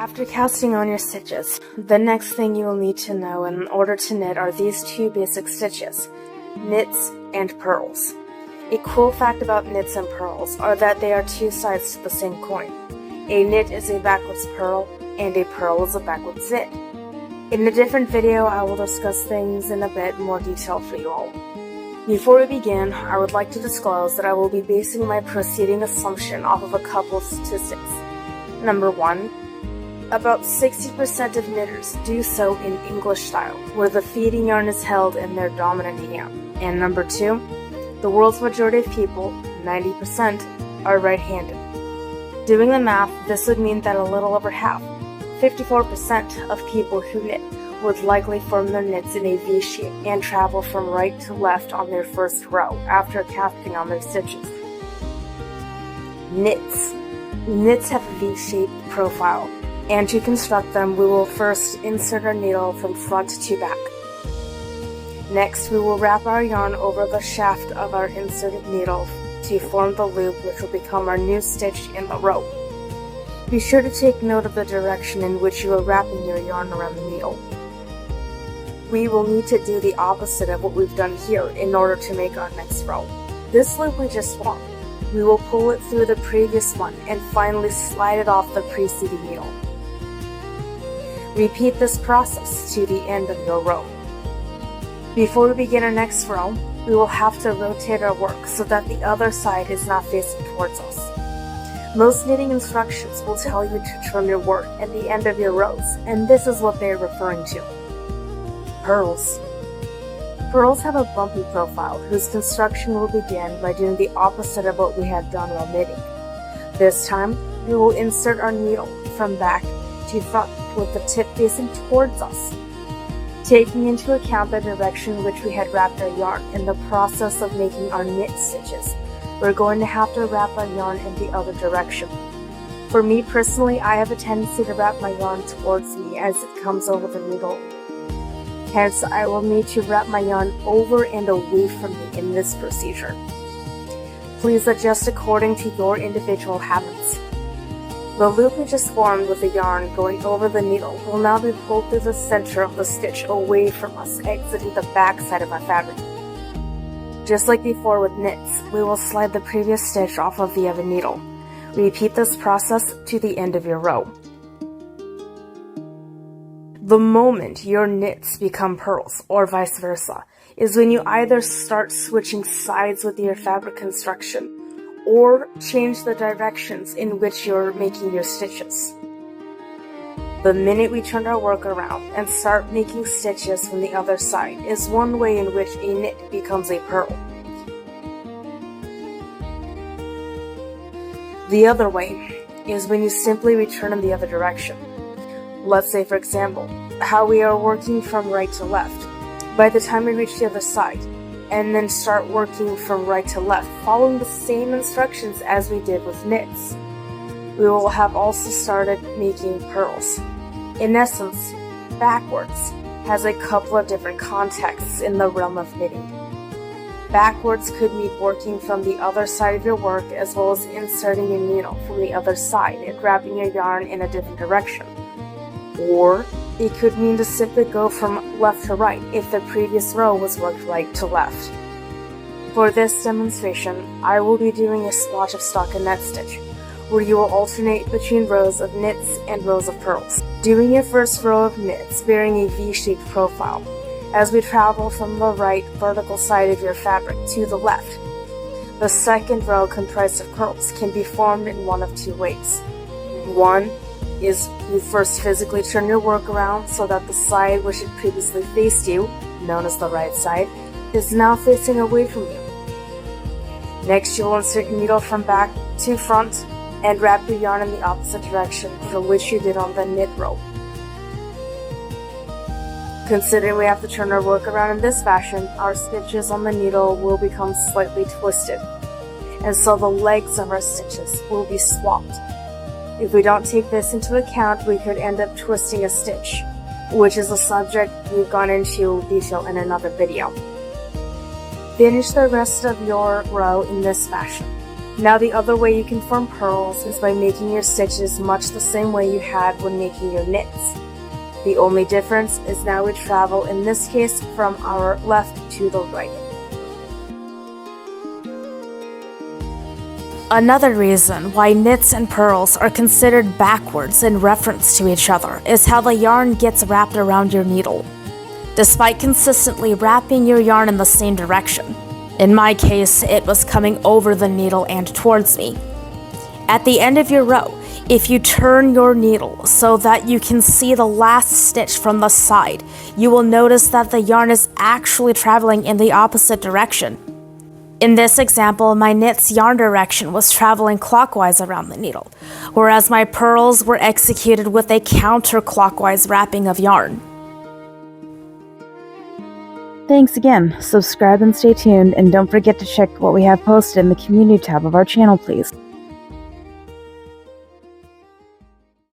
After casting on your stitches, the next thing you will need to know in order to knit are these two basic stitches, knits and purls. A cool fact about knits and purls are that they are two sides to the same coin. A knit is a backwards purl, and a purl is a backwards knit. In a different video, I will discuss things in a bit more detail for you all. Before we begin, I would like to disclose that I will be basing my preceding assumption off of a couple of statistics. Number 1, about 60% of knitters do so in English style, where the feeding yarn is held in their dominant hand. And number 2, the world's majority of people, 90%, are right-handed. Doing the math, this would mean that a little over half, 54% of people who knit would likely form their knits in a V shape and travel from right to left on their first row after casting on their stitches. Knits. Knits have a V-shaped profile, and to construct them, we will first insert our needle from front to back. Next, we will wrap our yarn over the shaft of our inserted needle to form the loop, which will become our new stitch in the row. Be sure to take note of the direction in which you are wrapping your yarn around the needle. We will need to do the opposite of what we've done here in order to make our next row. This loop we just formed, we will pull it through the previous one and finally slide it off the preceding needle. Repeat this process to the end of your row. Before we begin our next row, we will have to rotate our work so that the other side is not facing towards us. Most knitting instructions will tell you to turn your work at the end of your rows, and this is what they are referring to. Purls. Purls have a bumpy profile whose construction will begin by doing the opposite of what we had done while knitting. This time, we will insert our needle from back to front with the tip facing towards us. Taking into account the direction in which we had wrapped our yarn in the process of making our knit stitches, we're going to have to wrap our yarn in the other direction. For me personally, I have a tendency to wrap my yarn towards me as it comes over the needle. Hence, I will need to wrap my yarn over and away from me in this procedure. Please adjust according to your individual habits. The loop we just formed with the yarn going over the needle will now be pulled through the center of the stitch away from us, exiting the back side of our fabric. Just like before with knits, we will slide the previous stitch off of the other needle. Repeat this process to the end of your row. The moment your knits become purls, or vice versa, is when you either start switching sides with your fabric construction, or change the directions in which you're making your stitches. The minute we turn our work around and start making stitches from the other side is one way in which a knit becomes a purl. The other way is when you simply return in the other direction. Let's say, for example, how we are working from right to left. By the time we reach the other side, and then start working from right to left, following the same instructions as we did with knits, we will have also started making purls. In essence, backwards has a couple of different contexts in the realm of knitting. Backwards could mean working from the other side of your work as well as inserting your needle from the other side and wrapping your yarn in a different direction. Or it could mean to simply go from left to right if the previous row was worked right to left. For this demonstration, I will be doing a swatch of stockinette stitch, where you will alternate between rows of knits and rows of purls. Doing your first row of knits bearing a V-shaped profile, as we travel from the right vertical side of your fabric to the left. The second row comprised of purls can be formed in one of two ways. One is you first physically turn your work around so that the side which had previously faced you, known as the right side, is now facing away from you. Next, you will insert your needle from back to front and wrap your yarn in the opposite direction from which you did on the knit row. Considering we have to turn our work around in this fashion, our stitches on the needle will become slightly twisted, and so the legs of our stitches will be swapped. If we don't take this into account, we could end up twisting a stitch, which is a subject we've gone into detail in another video. Finish the rest of your row in this fashion. Now the other way you can form purls is by making your stitches much the same way you had when making your knits. The only difference is now we travel, in this case, from our left to the right. Another reason why knits and purls are considered backwards in reference to each other is how the yarn gets wrapped around your needle. Despite consistently wrapping your yarn in the same direction, in my case, it was coming over the needle and towards me. At the end of your row, if you turn your needle so that you can see the last stitch from the side, you will notice that the yarn is actually traveling in the opposite direction. In this example, my knit's yarn direction was traveling clockwise around the needle, whereas my purls were executed with a counterclockwise wrapping of yarn. Thanks again. Subscribe and stay tuned, and don't forget to check what we have posted in the community tab of our channel, please.